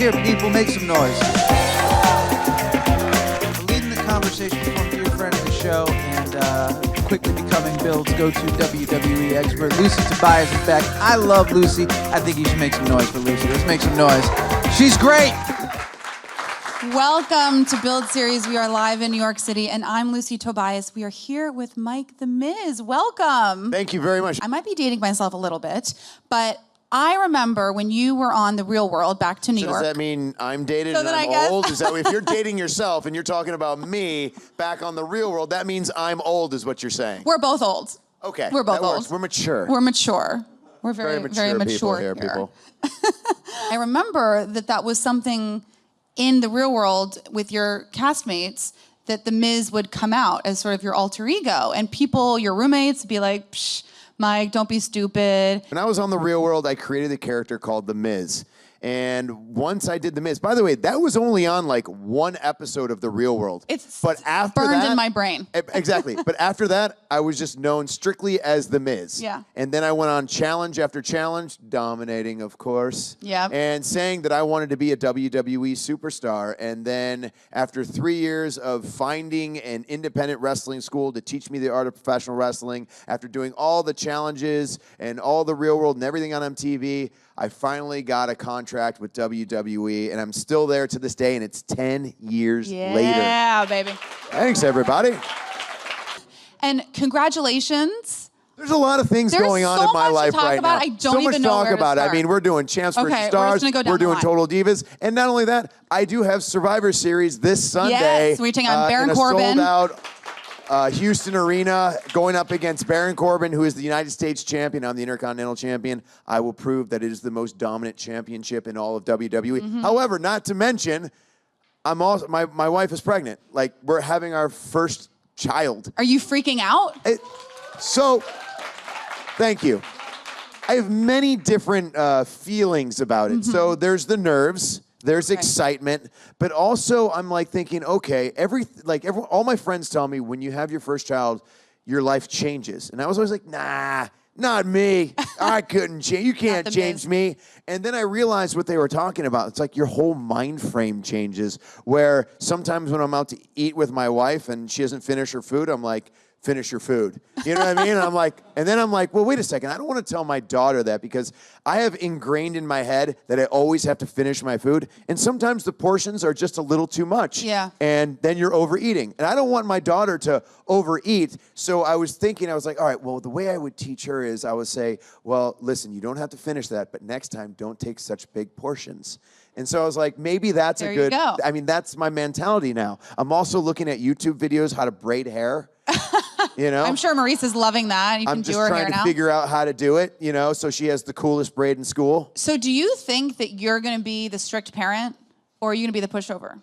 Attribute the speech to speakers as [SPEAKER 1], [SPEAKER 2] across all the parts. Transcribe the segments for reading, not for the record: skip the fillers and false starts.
[SPEAKER 1] Here, people, make some noise. Leading the conversation with one dear friend of the show and quickly becoming Build's go-to WWE expert, LucyTWWE is back. I love Lucy. I think you should make some noise for Lucy. Let's make some noise. She's great.
[SPEAKER 2] Welcome to Build Series. We are live in New York City, and I'm LucyTWWE. We are here with Mike the Miz. Welcome.
[SPEAKER 3] Thank you very much.
[SPEAKER 2] I might be dating myself a little bit, but I remember when you were on The Real World back to New York.
[SPEAKER 3] Does that mean I'm dated and I'm old? Is that if you're dating yourself and you're talking about me back on The Real World, that means I'm old is what you're saying?
[SPEAKER 2] We're both old.
[SPEAKER 3] Okay.
[SPEAKER 2] We're both old.
[SPEAKER 3] Works. We're mature.
[SPEAKER 2] We're mature. We're very mature
[SPEAKER 3] here. People.
[SPEAKER 2] I remember that was something in The Real World with your castmates that The Miz would come out as sort of your alter ego. And people, your roommates, would be like, psh, Mike, don't be stupid.
[SPEAKER 3] When I was on The Real World, I created a character called The Miz. And once I did The Miz, by the way, that was only on like one episode of The Real World.
[SPEAKER 2] It's
[SPEAKER 3] but after
[SPEAKER 2] burned
[SPEAKER 3] that,
[SPEAKER 2] in my brain.
[SPEAKER 3] Exactly. But after that, I was just known strictly as The Miz.
[SPEAKER 2] Yeah.
[SPEAKER 3] And then I went on challenge after challenge, dominating, of course.
[SPEAKER 2] Yeah.
[SPEAKER 3] And saying that I wanted to be a WWE superstar. And then after 3 years of finding an independent wrestling school to teach me the art of professional wrestling, after doing all the challenges and all The Real World and everything on MTV, I finally got a contract with WWE, and I'm still there to this day, and it's 10 years later.
[SPEAKER 2] Yeah, baby.
[SPEAKER 3] Thanks, everybody.
[SPEAKER 2] And congratulations.
[SPEAKER 3] There's a lot of things going on in my life right now.
[SPEAKER 2] I don't even know where to start.
[SPEAKER 3] I mean, we're doing Champs vs. Stars.
[SPEAKER 2] We're just gonna go down
[SPEAKER 3] We're
[SPEAKER 2] the
[SPEAKER 3] doing
[SPEAKER 2] line.
[SPEAKER 3] Total Divas. And not only that, I do have Survivor Series this Sunday.
[SPEAKER 2] Yes, we're taking on Baron Corbin.
[SPEAKER 3] Sold-out Houston Arena, going up against Baron Corbin, who is the United States champion. I'm the Intercontinental champion. I will prove that it is the most dominant championship in all of WWE.
[SPEAKER 2] Mm-hmm.
[SPEAKER 3] However, not to mention, I'm also my wife is pregnant. Like, we're having our first child.
[SPEAKER 2] Are you freaking out?
[SPEAKER 3] So, thank you. I have many different feelings about it.
[SPEAKER 2] Mm-hmm.
[SPEAKER 3] So there's the nerves. There's excitement, but also I'm like thinking, okay, all my friends tell me when you have your first child, your life changes. And I was always like, nah, not me. I couldn't change. You can't change me. And then I realized what they were talking about. It's like your whole mind frame changes, where sometimes when I'm out to eat with my wife and she doesn't finish her food, I'm like, finish your food. You know what I mean? And then I'm like, well, wait a second. I don't want to tell my daughter that, because I have ingrained in my head that I always have to finish my food. And sometimes the portions are just a little too much.
[SPEAKER 2] Yeah.
[SPEAKER 3] And then you're overeating. And I don't want my daughter to overeat. So I was like, all right, well, the way I would teach her is I would say, well, listen, you don't have to finish that, but next time don't take such big portions. And so I was like, maybe that's
[SPEAKER 2] there you go.
[SPEAKER 3] I mean, that's my mentality now. I'm also looking at YouTube videos, how to braid hair. You know?
[SPEAKER 2] I'm sure Maurice is loving that. You can do her hair now.
[SPEAKER 3] I'm just trying to figure out how to do it, you know, so she has the coolest braid in school.
[SPEAKER 2] So do you think that you're going to be the strict parent, or are you going to be the pushover?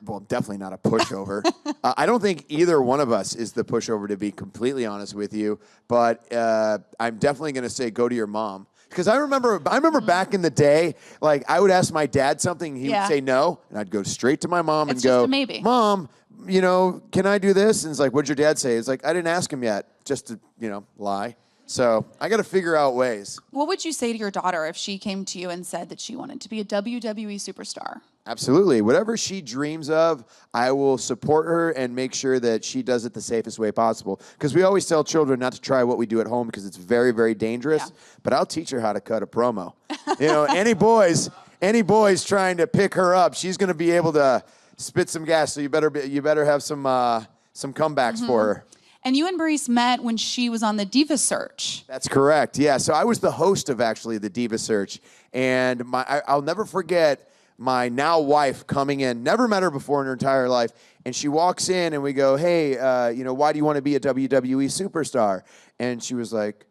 [SPEAKER 3] Well, definitely not a pushover. I don't think either one of us is the pushover, to be completely honest with you. But I'm definitely going to say go to your mom. Because I remember back in the day, like I would ask my dad something, he would say no, and I'd go straight to my mom and go,
[SPEAKER 2] maybe.
[SPEAKER 3] Mom, you know, can I do this? And it's like, what'd your dad say? It's like, I didn't ask him yet, just to, you know, lie. So I got to figure out ways.
[SPEAKER 2] What would you say to your daughter if she came to you and said that she wanted to be a WWE superstar?
[SPEAKER 3] Absolutely. Whatever she dreams of, I will support her and make sure that she does it the safest way possible. Because we always tell children not to try what we do at home because it's very, very dangerous. Yeah. But I'll teach her how to cut a promo. You know, any boys trying to pick her up, she's going to be able to spit some gas. So you better have some comebacks for her.
[SPEAKER 2] And you and Maurice met when she was on the Divas Search.
[SPEAKER 3] That's correct. Yeah. So I was the host of actually the Divas Search, and I'll never forget my now wife coming in. Never met her before in her entire life, and she walks in, and we go, "Hey, you know, why do you want to be a WWE superstar?" And she was like,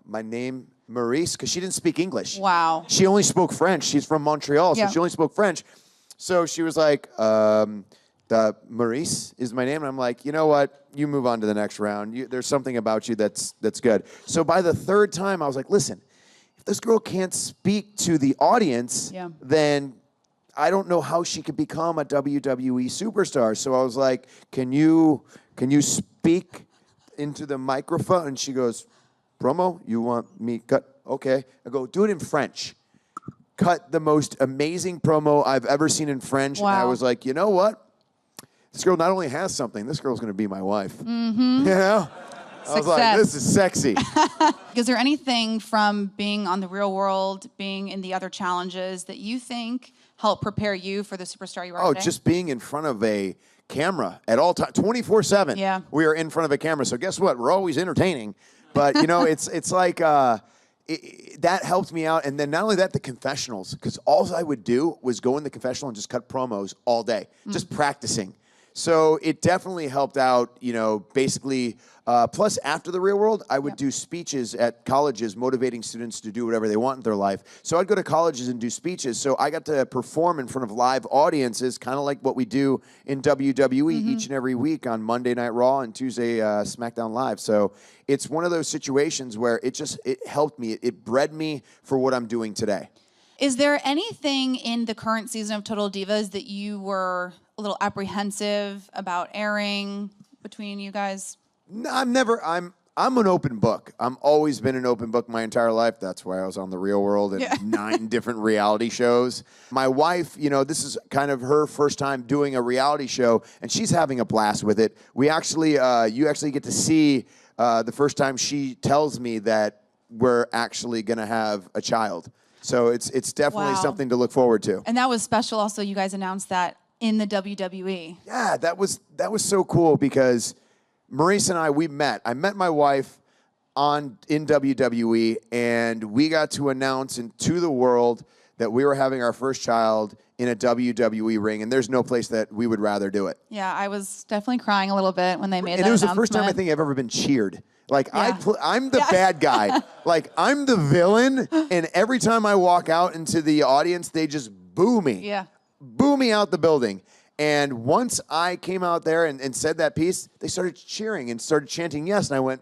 [SPEAKER 3] "My name." Maurice, because she didn't speak English.
[SPEAKER 2] Wow.
[SPEAKER 3] She only spoke French. She's from Montreal, so she only spoke French. So she was like, Maurice is my name. And I'm like, you know what? You move on to the next round. There's something about you that's good. So by the third time, I was like, listen, if this girl can't speak to the audience, then I don't know how she could become a WWE superstar. So I was like, can you speak into the microphone, and she goes, promo, you want me cut? Okay. I go, do it in French. Cut the most amazing promo I've ever seen in French.
[SPEAKER 2] Wow.
[SPEAKER 3] And I was like, you know what? This girl not only has something, this girl's going to be my wife.
[SPEAKER 2] Mm-hmm.
[SPEAKER 3] You know? I was like, this is sexy.
[SPEAKER 2] Is there anything from being on the Real World, being in the other challenges that you think helped prepare you for the superstar you are today?
[SPEAKER 3] Just being in front of a camera at all times, 24/7.
[SPEAKER 2] Yeah.
[SPEAKER 3] We are in front of a camera. So guess what? We're always entertaining. But, you know, it's like that helped me out. And then not only that, the confessionals. Because all I would do was go in the confessional and just cut promos all day, just practicing. So it definitely helped out, you know, basically. Plus, after the Real World, I would do speeches at colleges motivating students to do whatever they want in their life. So I'd go to colleges and do speeches. So I got to perform in front of live audiences, kind of like what we do in WWE each and every week on Monday Night Raw and Tuesday SmackDown Live. So it's one of those situations where it helped me. It bred me for what I'm doing today.
[SPEAKER 2] Is there anything in the current season of Total Divas that you were a little apprehensive about airing between you guys?
[SPEAKER 3] No, I'm an open book. I'm always been an open book my entire life. That's why I was on The Real World and 9 different reality shows. My wife, you know, this is kind of her first time doing a reality show, and she's having a blast with it. We actually, you actually get to see the first time she tells me that we're actually going to have a child. So it's definitely something to look forward to.
[SPEAKER 2] And that was special also, you guys announced that in the WWE.
[SPEAKER 3] Yeah, that was so cool because Maurice and we met. I met my wife in WWE, and we got to announce to the world that we were having our first child in a WWE ring, and there's no place that we would rather do it.
[SPEAKER 2] Yeah, I was definitely crying a little bit when they made that
[SPEAKER 3] And it was
[SPEAKER 2] announcement.
[SPEAKER 3] the first time I think I've ever been cheered. Like,
[SPEAKER 2] Yeah.
[SPEAKER 3] I'm the bad guy. Like, I'm the villain, and every time I walk out into the audience, they just boo me.
[SPEAKER 2] Yeah.
[SPEAKER 3] Boo me out the building. And once I came out there and said that piece, they started cheering and started chanting yes. And I went,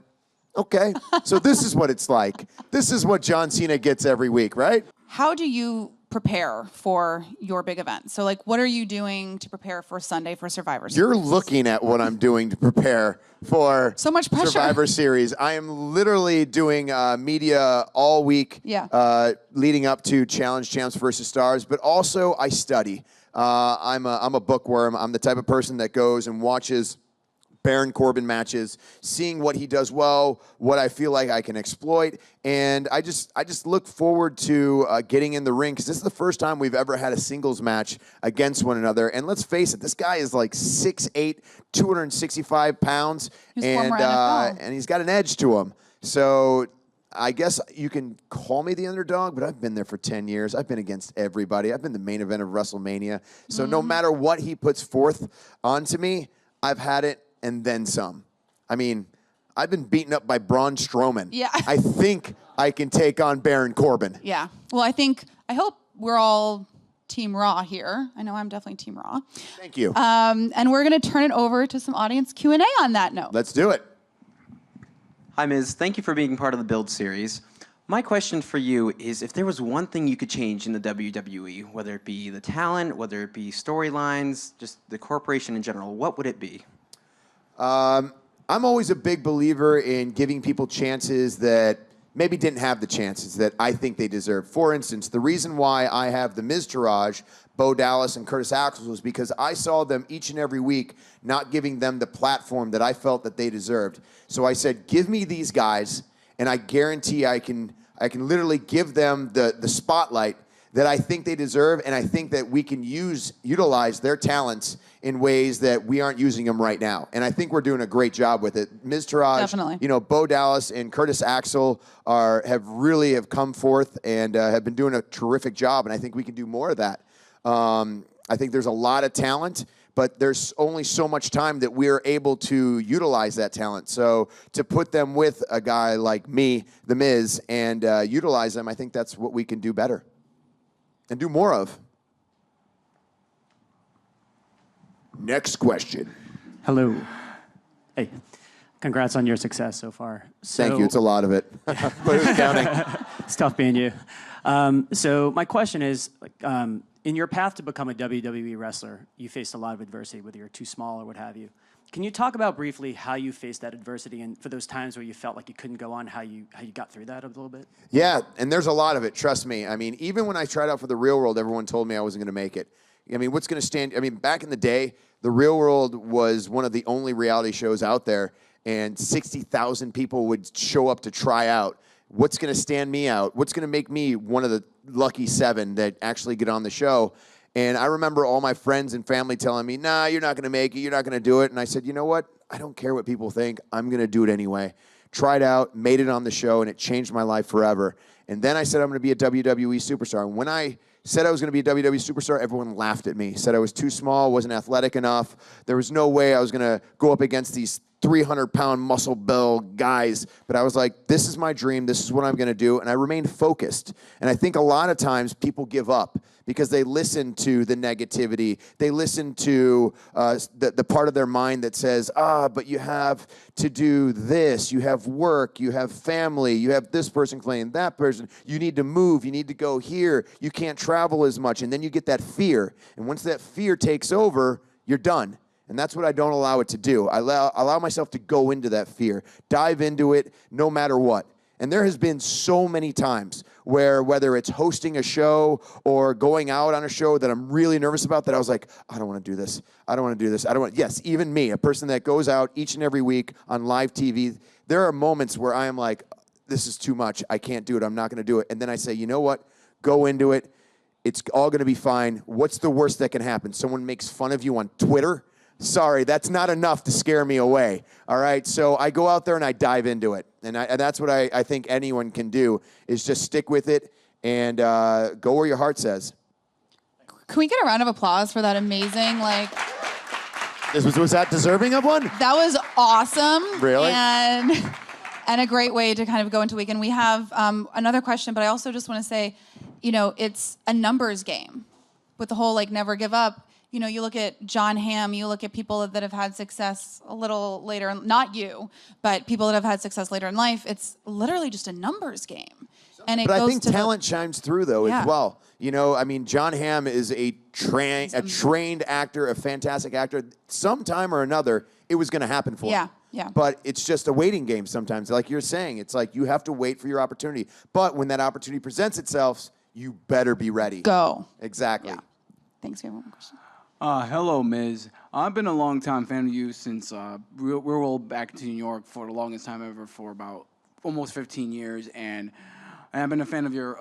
[SPEAKER 3] okay, so this is what it's like. This is what John Cena gets every week, right?
[SPEAKER 2] How do you prepare for your big event? So, like, what are you doing to prepare for Sunday for Survivor Series?
[SPEAKER 3] You're looking at what I'm doing to prepare for
[SPEAKER 2] So much pressure.
[SPEAKER 3] Survivor Series. I am literally doing media all week leading up to Challenge Champs versus Stars, but also I study. I'm a bookworm. I'm the type of person that goes and watches Baron Corbin matches, seeing what he does well, what I feel like I can exploit, and I just look forward to getting in the ring because this is the first time we've ever had a singles match against one another. And let's face it, this guy is like 6'8", 265 pounds, and he's got an edge to him. So I guess you can call me the underdog, but I've been there for 10 years. I've been against everybody. I've been the main event of WrestleMania. So no matter what he puts forth onto me, I've had it and then some. I mean, I've been beaten up by Braun Strowman.
[SPEAKER 2] Yeah.
[SPEAKER 3] I think I can take on Baron Corbin.
[SPEAKER 2] Yeah. Well, I hope we're all Team Raw here. I know I'm definitely Team Raw.
[SPEAKER 3] Thank you.
[SPEAKER 2] And we're going to turn it over to some audience Q&A on that note.
[SPEAKER 3] Let's do it.
[SPEAKER 4] Hi, Ms. Thank you for being part of the Build Series. My question for you is, if there was one thing you could change in the WWE, whether it be the talent, whether it be storylines, just the corporation in general, what would it be?
[SPEAKER 3] I'm always a big believer in giving people chances that maybe didn't have the chances that I think they deserve. For instance, the reason why I have the Miztourage, Bo Dallas, and Curtis Axel was because I saw them each and every week not giving them the platform that I felt that they deserved. So I said, give me these guys, and I guarantee I can literally give them the spotlight that I think they deserve, and I think that we can utilize their talents in ways that we aren't using them right now. And I think we're doing a great job with it. Miztourage,
[SPEAKER 2] Definitely.
[SPEAKER 3] you know, Bo Dallas and Curtis Axel have come forth and have been doing a terrific job, and I think we can do more of that. I think there's a lot of talent, but there's only so much time that we're able to utilize that talent. So to put them with a guy like me, The Miz, and utilize them, I think that's what we can do better and do more of. Next question.
[SPEAKER 5] Hello. Hey, congrats on your success so far.
[SPEAKER 3] Thank you. It's a lot of it. But who's counting?
[SPEAKER 5] It's tough being you. So my question is, in your path to become a WWE wrestler, you faced a lot of adversity, whether you're too small or what have you. Can you talk about briefly how you faced that adversity and for those times where you felt like you couldn't go on, how you got through that a little bit?
[SPEAKER 3] Yeah, and there's a lot of it, trust me. I mean, even when I tried out for the Real World, everyone told me I wasn't going to make it. I mean, what's going to stand? I mean, back in the day, the Real World was one of the only reality shows out there, and 60,000 people would show up to try out. What's going to stand me out? What's going to make me one of the lucky 7 that actually get on the show? And I remember all my friends and family telling me, nah, you're not going to make it. You're not going to do it. And I said, you know what? I don't care what people think. I'm going to do it anyway. Tried out, made it on the show, and it changed my life forever. And then I said I'm going to be a WWE superstar. And when I said I was going to be a WWE superstar, everyone laughed at me. Said I was too small, wasn't athletic enough. There was no way I was going to go up against these 300-pound muscle build guys. But I was like, this is my dream. This is what I'm going to do. And I remained focused. And I think a lot of times people give up because they listen to the negativity. They listen to the part of their mind that says, but you have to do this. You have work. You have family. You have this person playing that person. You need to move. You need to go here. You can't travel as much. And then you get that fear. And once that fear takes over, you're done. And that's what I don't allow it to do. I allow myself to go into that fear, dive into it no matter what. And there has been so many times where whether it's hosting a show or going out on a show that I'm really nervous about, that I was like, I don't want to do this. I don't want to do this. I don't want. Yes, even me, a person that goes out each and every week on live TV, there are moments where I am like, this is too much. I can't do it. I'm not going to do it. And then I say, you know what? Go into it. It's all going to be fine. What's the worst that can happen? Someone makes fun of you on Twitter? Sorry, that's not enough to scare me away, all right? So I go out there and I dive into it, and that's what I think anyone can do, is just stick with it and go where your heart says.
[SPEAKER 2] Can we get a round of applause for that amazing,
[SPEAKER 3] Was that deserving of one?
[SPEAKER 2] That was awesome.
[SPEAKER 3] Really?
[SPEAKER 2] And a great way to kind of go into weekend. We have another question, but I also just want to say, it's a numbers game with the whole never give up. You look at John Hamm, you look at people that have had success a little later, not you, but people that have had success later in life. It's literally just a numbers game. And
[SPEAKER 3] But I think talent shines through, though, as well. John Hamm is a trained actor, a fantastic actor. Sometime or another, it was going to happen for him.
[SPEAKER 2] Yeah.
[SPEAKER 3] But it's just a waiting game sometimes. Like you're saying, it's like you have to wait for your opportunity. But when that opportunity presents itself, you better be ready.
[SPEAKER 2] Go.
[SPEAKER 3] Exactly.
[SPEAKER 2] Yeah. Thanks. We have one more question.
[SPEAKER 6] Hello, Miz. I've been a long-time fan of you since we rolled back to New York for the longest time ever, for about almost 15 years, and I've been a fan of your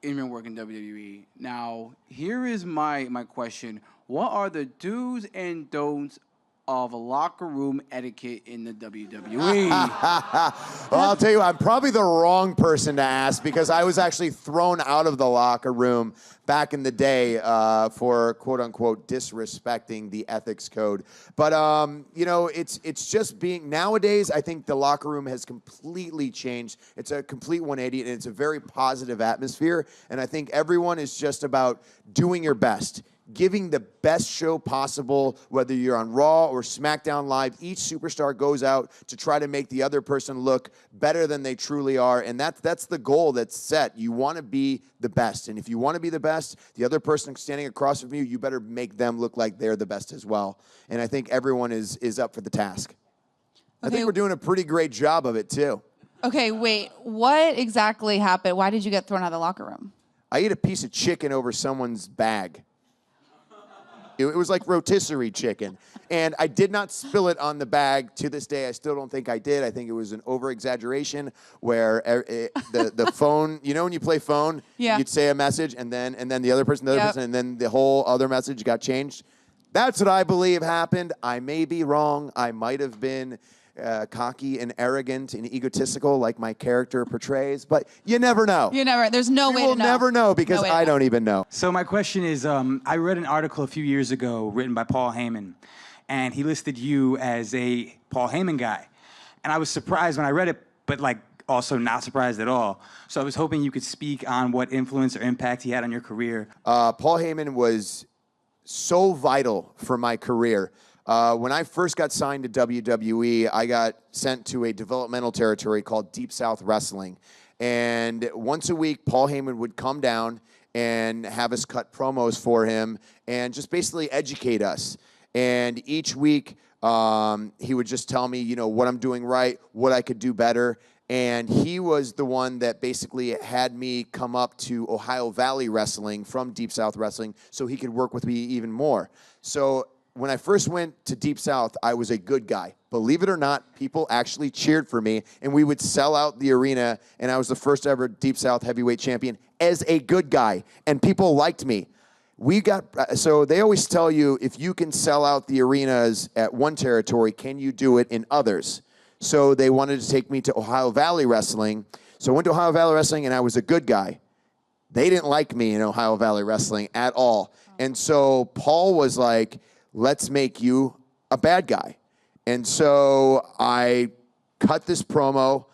[SPEAKER 6] in-ring work in WWE. Now, here is my question: what are the do's and don'ts of locker room etiquette in the WWE?
[SPEAKER 3] Well, I'll tell you, I'm probably the wrong person to ask, because I was actually thrown out of the locker room back in the day for quote-unquote disrespecting the ethics code. But, it's just being, nowadays, I think the locker room has completely changed. It's a complete 180, and it's a very positive atmosphere. And I think everyone is just about doing your best, giving the best show possible, whether you're on Raw or SmackDown Live. Each superstar goes out to try to make the other person look better than they truly are, and that's the goal that's set. You want to be the best, and if you want to be the best, the other person standing across from you, you better make them look like they're the best as well. And I think everyone is up for the task. I think we're doing a pretty great job of it, too.
[SPEAKER 2] Okay, wait. What exactly happened? Why did you get thrown out of the locker room?
[SPEAKER 3] I ate a piece of chicken over someone's bag. It was like rotisserie chicken. And I did not spill it on the bag. To this day, I still don't think I did. I think it was an over-exaggeration where the phone, when you play phone, you'd say a message, and then the other person, and then the whole other message got changed. That's what I believe happened. I may be wrong. I might have been cocky and arrogant and egotistical like my character portrays, but you never know.
[SPEAKER 2] There's no way to know.
[SPEAKER 3] We'll never know, because I don't even know.
[SPEAKER 7] So my question is, I read an article a few years ago written by Paul Heyman, and he listed you as a Paul Heyman guy. And I was surprised when I read it, but also not surprised at all. So I was hoping you could speak on what influence or impact he had on your career.
[SPEAKER 3] Paul Heyman was so vital for my career. When I first got signed to WWE, I got sent to a developmental territory called Deep South Wrestling. And once a week, Paul Heyman would come down and have us cut promos for him and just basically educate us. And each week, He would just tell me, what I'm doing right, what I could do better. And he was the one that basically had me come up to Ohio Valley Wrestling from Deep South Wrestling so he could work with me even more. So when I first went to Deep South, I was a good guy. Believe it or not, people actually cheered for me, and we would sell out the arena, and I was the first ever Deep South heavyweight champion as a good guy, and people liked me. So they always tell you, if you can sell out the arenas at one territory, can you do it in others? So they wanted to take me to Ohio Valley Wrestling. So I went to Ohio Valley Wrestling, and I was a good guy. They didn't like me in Ohio Valley Wrestling at all. And so Paul was like, let's make you a bad guy. And so I cut this promo,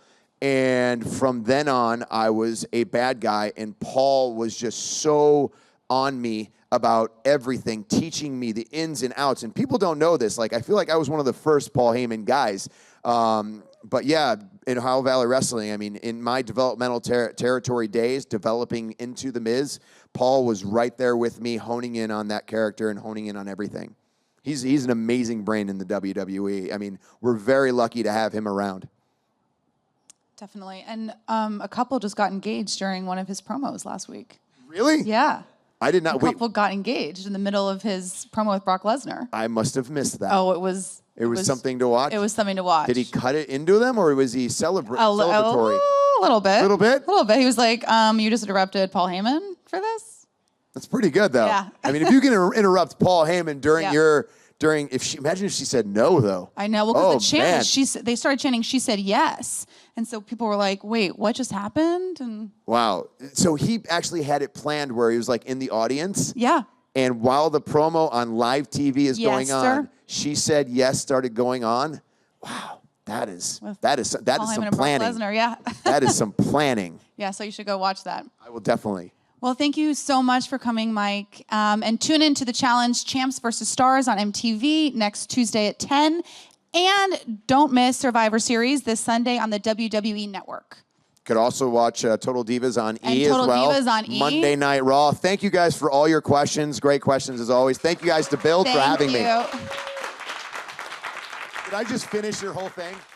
[SPEAKER 3] and from then on, I was a bad guy, and Paul was just so on me about everything, teaching me the ins and outs. And people don't know this. I feel like I was one of the first Paul Heyman guys. But yeah, in Ohio Valley Wrestling, in my developmental territory days, developing into The Miz, Paul was right there with me, honing in on that character and honing in on everything. He's an amazing brain in the WWE. We're very lucky to have him around.
[SPEAKER 2] Definitely. And a couple just got engaged during one of his promos last week.
[SPEAKER 3] Really?
[SPEAKER 2] Yeah.
[SPEAKER 3] I did not.
[SPEAKER 2] A couple got engaged in the middle of his promo with Brock Lesnar.
[SPEAKER 3] I must have missed that.
[SPEAKER 2] Oh, it was
[SPEAKER 3] something to watch?
[SPEAKER 2] It was something to watch.
[SPEAKER 3] Did he cut it into them, or was he celebratory?
[SPEAKER 2] A little bit.
[SPEAKER 3] A little bit?
[SPEAKER 2] A little bit. He was like, you just interrupted Paul Heyman for this?
[SPEAKER 3] That's pretty good, though.
[SPEAKER 2] Yeah.
[SPEAKER 3] If you can interrupt Paul Heyman during
[SPEAKER 2] Yeah.
[SPEAKER 3] imagine if she said no, though.
[SPEAKER 2] I know. Well, because the
[SPEAKER 3] man.
[SPEAKER 2] chant, they started chanting, she said yes. And so people were like, wait, what just happened? And
[SPEAKER 3] Wow. So he actually had it planned where he was in the audience.
[SPEAKER 2] yeah.
[SPEAKER 3] And while the promo on live TV is
[SPEAKER 2] Yes,
[SPEAKER 3] going on,
[SPEAKER 2] sir.
[SPEAKER 3] she said yes, started going on. Wow. That is
[SPEAKER 2] Paul
[SPEAKER 3] some
[SPEAKER 2] Heyman and Brock
[SPEAKER 3] planning.
[SPEAKER 2] Lesnar, yeah.
[SPEAKER 3] That is some planning.
[SPEAKER 2] Yeah, so you should go watch that.
[SPEAKER 3] I will definitely.
[SPEAKER 2] Well, thank you so much for coming, Mike. And tune in to the challenge Champs vs. Stars on MTV next Tuesday at 10. And don't miss Survivor Series this Sunday on the WWE Network.
[SPEAKER 3] Could also watch Total Divas on
[SPEAKER 2] And
[SPEAKER 3] E
[SPEAKER 2] Total
[SPEAKER 3] as well.
[SPEAKER 2] Divas on E.
[SPEAKER 3] Monday Night Raw. Thank you guys for all your questions. Great questions as always. Thank you guys to Build for having me.
[SPEAKER 2] Thank you.
[SPEAKER 3] Did I just finish your whole thing?